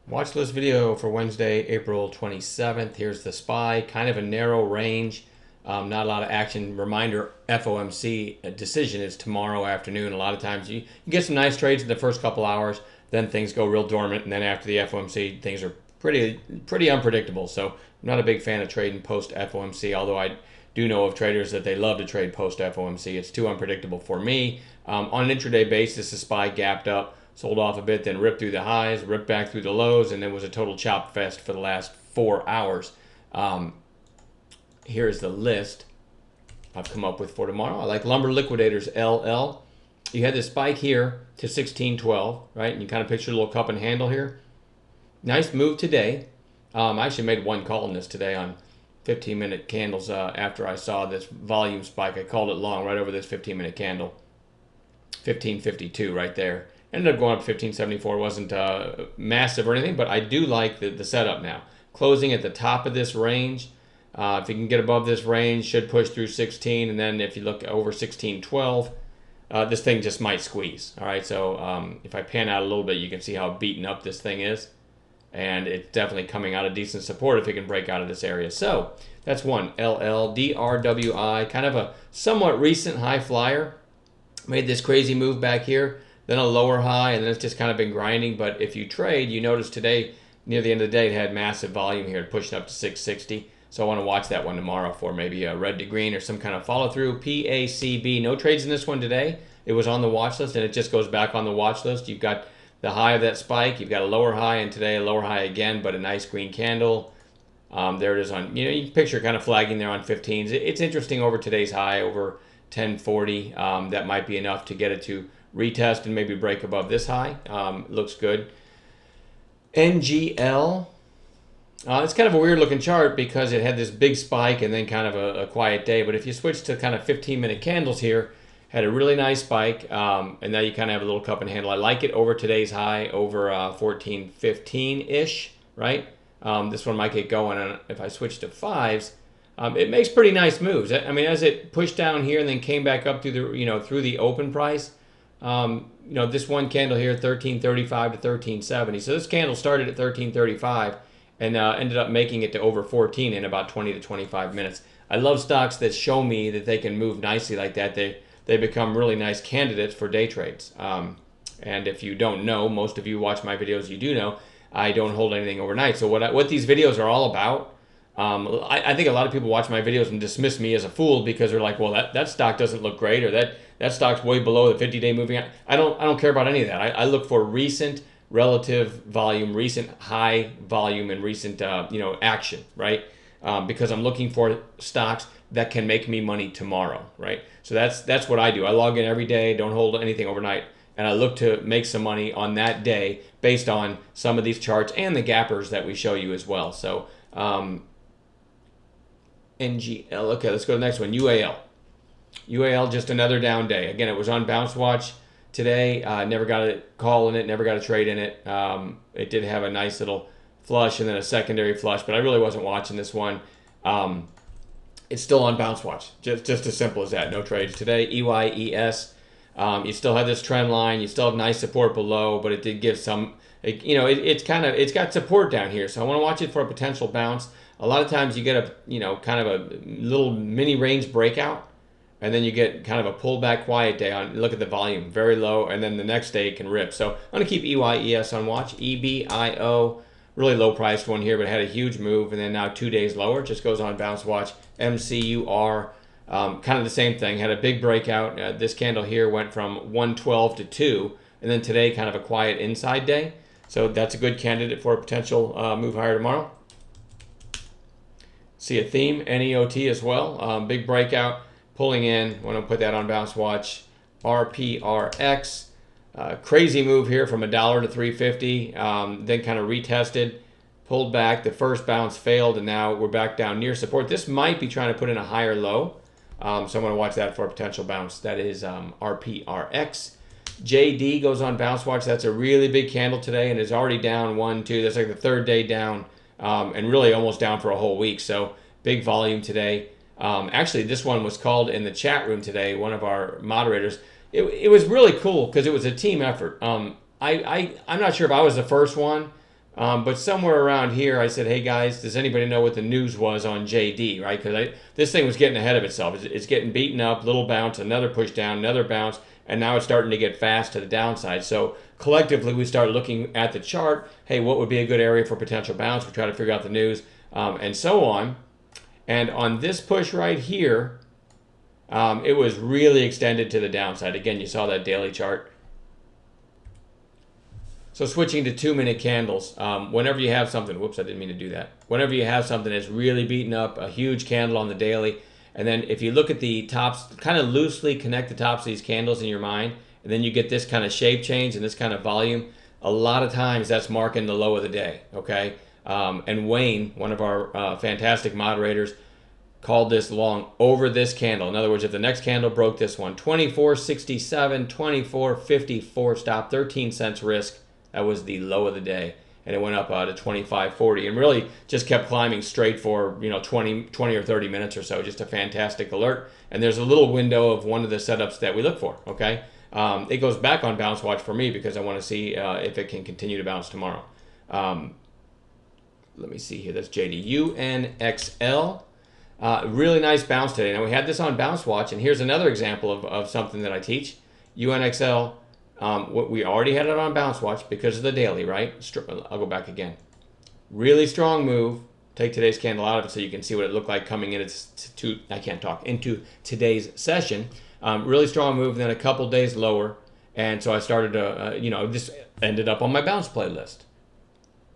Watch list video for Wednesday, April 27th. Here's the SPY, kind of a narrow range, not a lot of action. Reminder, FOMC decision is tomorrow afternoon. A lot of times you get some nice trades in the first couple hours, then things go real dormant, and then after the FOMC, things are pretty unpredictable. So I'm not a big fan of trading post FOMC, although I do know of traders that they love to trade post FOMC. It's too unpredictable for me. On an intraday basis, the SPY gapped up, sold off a bit, then ripped through the highs, ripped back through the lows, and then was a total chop fest for the last 4 hours. Here's the list I've come up with for tomorrow. I like Lumber Liquidators LL. You had this spike here to 1612, right? And you kind of picture a little cup and handle here. Nice move today. I actually made one call in this today on 15-minute candles after I saw this volume spike. I called it long right over this 15-minute candle. 1552 right there. Ended up going up to 1574. Wasn't massive or anything, but I do like the setup now. Closing at the top of this range. If you can get above this range, should push through 16, and then if you look over 1612, this thing just might squeeze. All right, so if I pan out a little bit, you can see how beaten up this thing is, and it's definitely coming out of decent support if it can break out of this area. So that's one. LLDRWI, kind of a somewhat recent high flyer. Made this crazy move back here, then a lower high, and then it's just kind of been grinding. But if you trade, you notice today, near the end of the day, it had massive volume here, pushing up to 660. So I want to watch that one tomorrow for maybe a red to green or some kind of follow through. PACB, no trades in this one today. It was on the watch list, and it just goes back on the watch list. You've got the high of that spike. You've got a lower high, and today a lower high again, but a nice green candle. There it is on, you can picture kind of flagging there on 15s. It's interesting over today's high, over 1040. That might be enough to get it to retest and maybe break above this high. Looks good. NGL. It's kind of a weird looking chart because it had this big spike and then kind of a quiet day. But if you switch to kind of 15-minute candles here, had a really nice spike, and now you kind of have a little cup and handle. I like it over today's high, over 1415-ish, right? This one might get going. And if I switch to fives, it makes pretty nice moves. I mean, as it pushed down here and then came back up through the through the open price. This one candle here, 1335 to 1370. So this candle started at 1335 and ended up making it to over 14 in about 20 to 25 minutes. I love stocks that show me that they can move nicely like that. They become really nice candidates for day trades. And if you don't know, most of you watch my videos, you do know, I don't hold anything overnight. So what these videos are all about, I think a lot of people watch my videos and dismiss me as a fool because they're like, well, that stock doesn't look great, or that stock's way below the 50-day moving. I don't care about any of that. I look for recent relative volume, recent high volume, and recent action, right? Because I'm looking for stocks that can make me money tomorrow, right? So that's what I do. I log in every day, don't hold anything overnight, and I look to make some money on that day based on some of these charts and the gappers that we show you as well. So NGL. Okay, let's go to the next one. UAL. UAL, just another down day. Again, it was on Bounce Watch today. Never got a call in it, never got a trade in it. It did have a nice little flush and then a secondary flush, but I really wasn't watching this one. It's still on Bounce Watch. Just as simple as that. No trades today. EYES. You still have this trend line. You still have nice support below, but it did give some. It's got support down here, so I want to watch it for a potential bounce. A lot of times you get a kind of a little mini range breakout, and then you get kind of a pullback quiet day on. Look at the volume, very low, and then the next day it can rip. So I'm going to keep EYES on watch. EBIO, really low priced one here, but had a huge move, and then now 2 days lower. Just goes on Bounce Watch. MCUR, kind of the same thing. Had a big breakout. This candle here went from 112 to 2, and then today kind of a quiet inside day. So that's a good candidate for a potential move higher tomorrow. See a theme, NEOT as well. Big breakout, pulling in. Want to put that on Bounce Watch. RPRX, crazy move here from $1 to 350. Then kind of retested, pulled back. The first bounce failed, and now we're back down near support. This might be trying to put in a higher low. So I'm going to watch that for a potential bounce. That is RPRX. JD goes on Bounce Watch. That's a really big candle today and is already down 1, 2. That's like the third day down, and really almost down for a whole week. So big volume today. Actually, this one was called in the chat room today. One of our moderators. It was really cool because it was a team effort. I'm not sure if I was the first one But somewhere around here, I said, hey guys, does anybody know what the news was on JD, right? Because this thing was getting ahead of itself. It's getting beaten up, little bounce, another push down, another bounce, and now it's starting to get fast to the downside. So collectively, we start looking at the chart. Hey, what would be a good area for potential bounce? We try to figure out the news, and so on. And on this push right here, it was really extended to the downside. Again, you saw that daily chart. So switching to 2-minute candles, whenever you have something, whoops, I didn't mean to do that. Whenever you have something that's really beaten up, a huge candle on the daily, and then if you look at the tops, kind of loosely connect the tops of these candles in your mind, and then you get this kind of shape change and this kind of volume, a lot of times that's marking the low of the day, okay? And Wayne, one of our fantastic moderators, called this long over this candle. In other words, if the next candle broke this one, 24.67, 24.54 stop, 13 cents risk. That was the low of the day, and it went up to 25.40, and really just kept climbing straight for 20 or 30 minutes or so. Just a fantastic alert. And there's a little window of one of the setups that we look for. Okay, it goes back on Bounce Watch for me because I want to see if it can continue to bounce tomorrow. Let me see here. That's JD UNXL. Really nice bounce today. Now we had this on Bounce Watch, and here's another example of something that I teach. UNXL. We already had it on Bounce Watch because of the daily, right? I'll go back again. Really strong move. Take today's candle out of it so you can see what it looked like coming in. Into today's session. Really strong move, then a couple days lower, and so I started to, this ended up on my bounce playlist.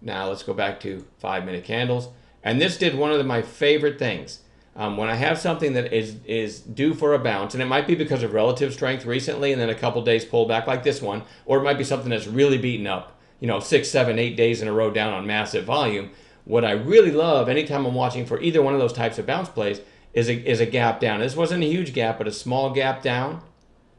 Now let's go back to 5-minute candles, and this did one of my favorite things. When I have something that is due for a bounce, and it might be because of relative strength recently and then a couple days pull back like this one, or it might be something that's really beaten up, 6, 7, 8 days in a row down on massive volume. What I really love anytime I'm watching for either one of those types of bounce plays is a gap down. This wasn't a huge gap, but a small gap down,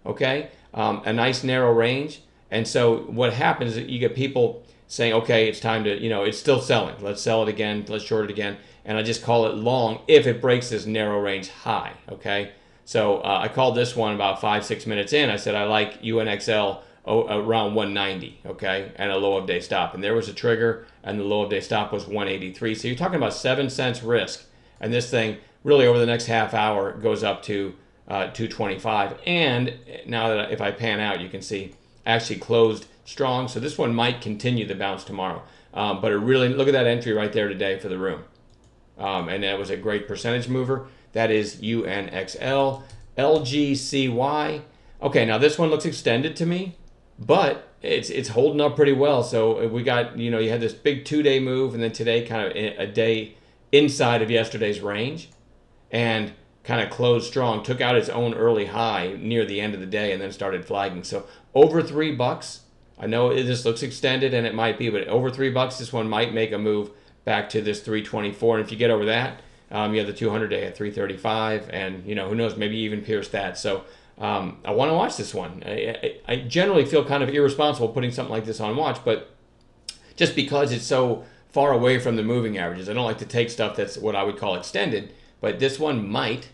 okay? A nice narrow range. And so what happens is you get people saying, okay, it's time to, it's still selling. Let's sell it again. Let's short it again. And I just call it long if it breaks this narrow range high, okay? So I called this one about 5-6 minutes in. I said I like UNXL around 190, okay, and a low of day stop. And there was a trigger, and the low of day stop was 183. So you're talking about 7 cents risk. And this thing really over the next half hour goes up to 225. And now that if I pan out, you can see actually closed strong. So this one might continue the bounce tomorrow. But it really, look at that entry right there today for the room. And that was a great percentage mover. That is UNXL, LGCY. Okay, now this one looks extended to me, but it's holding up pretty well. So we got, you had this big 2-day move, and then today kind of a day inside of yesterday's range, and kind of closed strong, took out its own early high near the end of the day, and then started flagging. So over $3. I know this looks extended, and it might be, but over $3, this one might make a move back to this 324, and if you get over that, you have the 200-day at 335, and who knows, maybe even pierce that. So I want to watch this one. I generally feel kind of irresponsible putting something like this on watch, but just because it's so far away from the moving averages, I don't like to take stuff that's what I would call extended. But this one might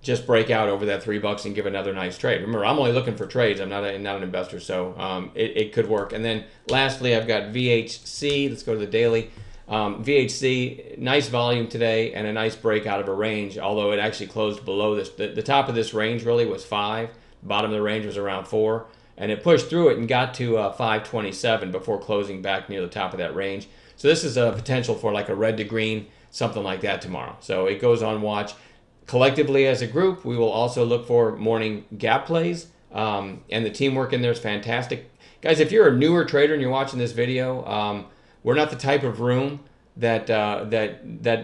just break out over that $3 and give another nice trade. Remember, I'm only looking for trades. I'm not an investor, so it could work. And then lastly, I've got VHC. Let's go to the daily. VHC, nice volume today and a nice break out of a range, although it actually closed below this. The top of this range really was 5. The bottom of the range was around 4. And it pushed through it and got to 527 before closing back near the top of that range. So this is a potential for like a red to green, something like that tomorrow. So it goes on watch. Collectively as a group, we will also look for morning gap plays. And the teamwork in there is fantastic. Guys, if you're a newer trader and you're watching this video, we're not the type of room that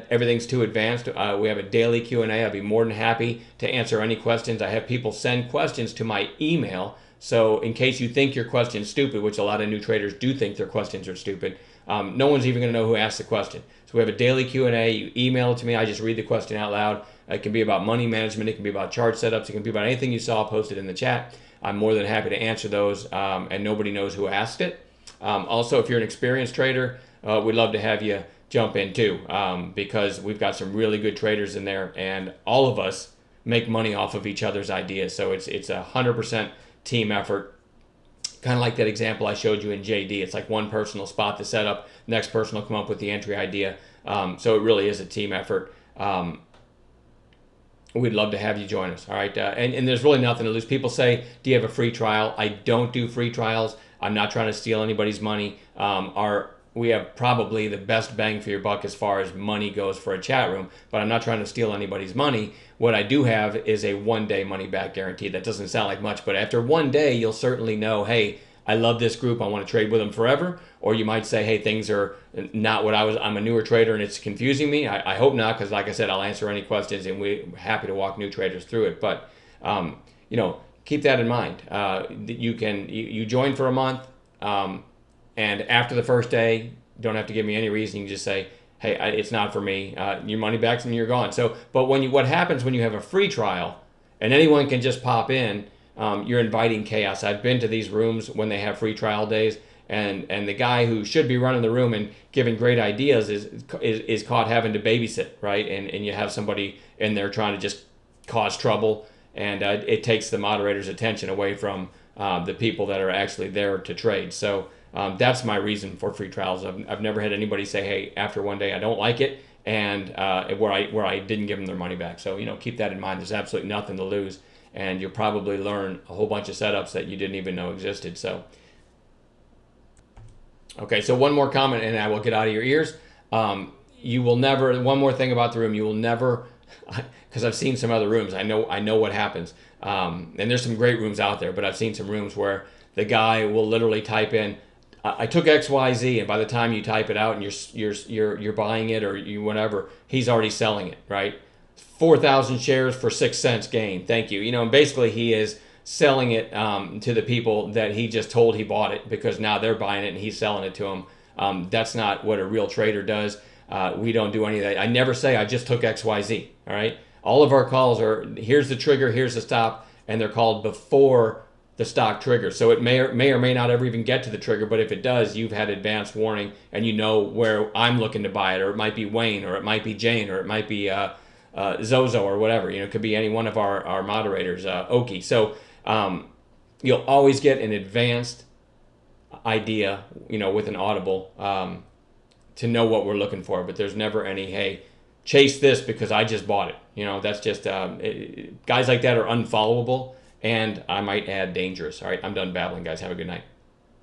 everything's too advanced. We have a daily Q&A. I'd be more than happy to answer any questions. I have people send questions to my email. So in case you think your question's stupid, which a lot of new traders do think their questions are stupid, no one's even going to know who asked the question. So we have a daily Q&A. You email it to me. I just read the question out loud. It can be about money management. It can be about chart setups. It can be about anything you saw posted in the chat. I'm more than happy to answer those, and nobody knows who asked it. Also, if you're an experienced trader, we'd love to have you jump in too, because we've got some really good traders in there, and all of us make money off of each other's ideas. So it's 100% team effort. kind of like that example I showed you in JD. It's like one person will spot the setup, next person will come up with the entry idea. So it really is a team effort. We'd love to have you join us. All right. And there's really nothing to lose. People say, do you have a free trial? I don't do free trials. I'm not trying to steal anybody's money. We have probably the best bang for your buck as far as money goes for a chat room, but I'm not trying to steal anybody's money. What I do have is a 1-day money back guarantee. That doesn't sound like much, but after 1 day, you'll certainly know, hey, I love this group. I want to trade with them forever. Or you might say, hey, things are not what I'm a newer trader and it's confusing me. I hope not, because like I said, I'll answer any questions and we're happy to walk new traders through it. But, keep that in mind. You join for a month, and after the first day, you don't have to give me any reason. You can just say, hey, it's not for me. Your money back and you're gone. So, but what happens when you have a free trial and anyone can just pop in, you're inviting chaos. I've been to these rooms when they have free trial days, and the guy who should be running the room and giving great ideas is caught having to babysit, right? And you have somebody in there trying to just cause trouble, and it takes the moderator's attention away from the people that are actually there to trade. So that's my reason for free trials. I've never had anybody say, hey, after 1 day I don't like it, and where I didn't give them their money back. So keep that in mind. There's absolutely nothing to lose, and you'll probably learn a whole bunch of setups that you didn't even know existed. So, okay, so one more comment, and I will get out of your ears. You will never. One more thing about the room, you will never, because I've seen some other rooms. I know what happens, and there's some great rooms out there. But I've seen some rooms where the guy will literally type in, I took XYZ, and by the time you type it out and you're buying it or you whatever, he's already selling it, right? 4,000 shares for 6 cents gain. Thank you. And basically he is selling it to the people that he just told he bought it, because now they're buying it and he's selling it to them. That's not what a real trader does. We don't do any of that. I never say I just took XYZ. All right. All of our calls are, here's the trigger, here's the stop, and they're called before the stock trigger. So it may or may not ever even get to the trigger, but if it does, you've had advanced warning and you know where I'm looking to buy it, or it might be Wayne, or it might be Jane, or it might be Zozo, or whatever. It could be any one of our moderators, Oki. So you'll always get an advanced idea, with an audible to know what we're looking for, but there's never any, hey, chase this because I just bought it. That's just, guys like that are unfollowable, and I might add dangerous. All right, I'm done babbling, guys. Have a good night.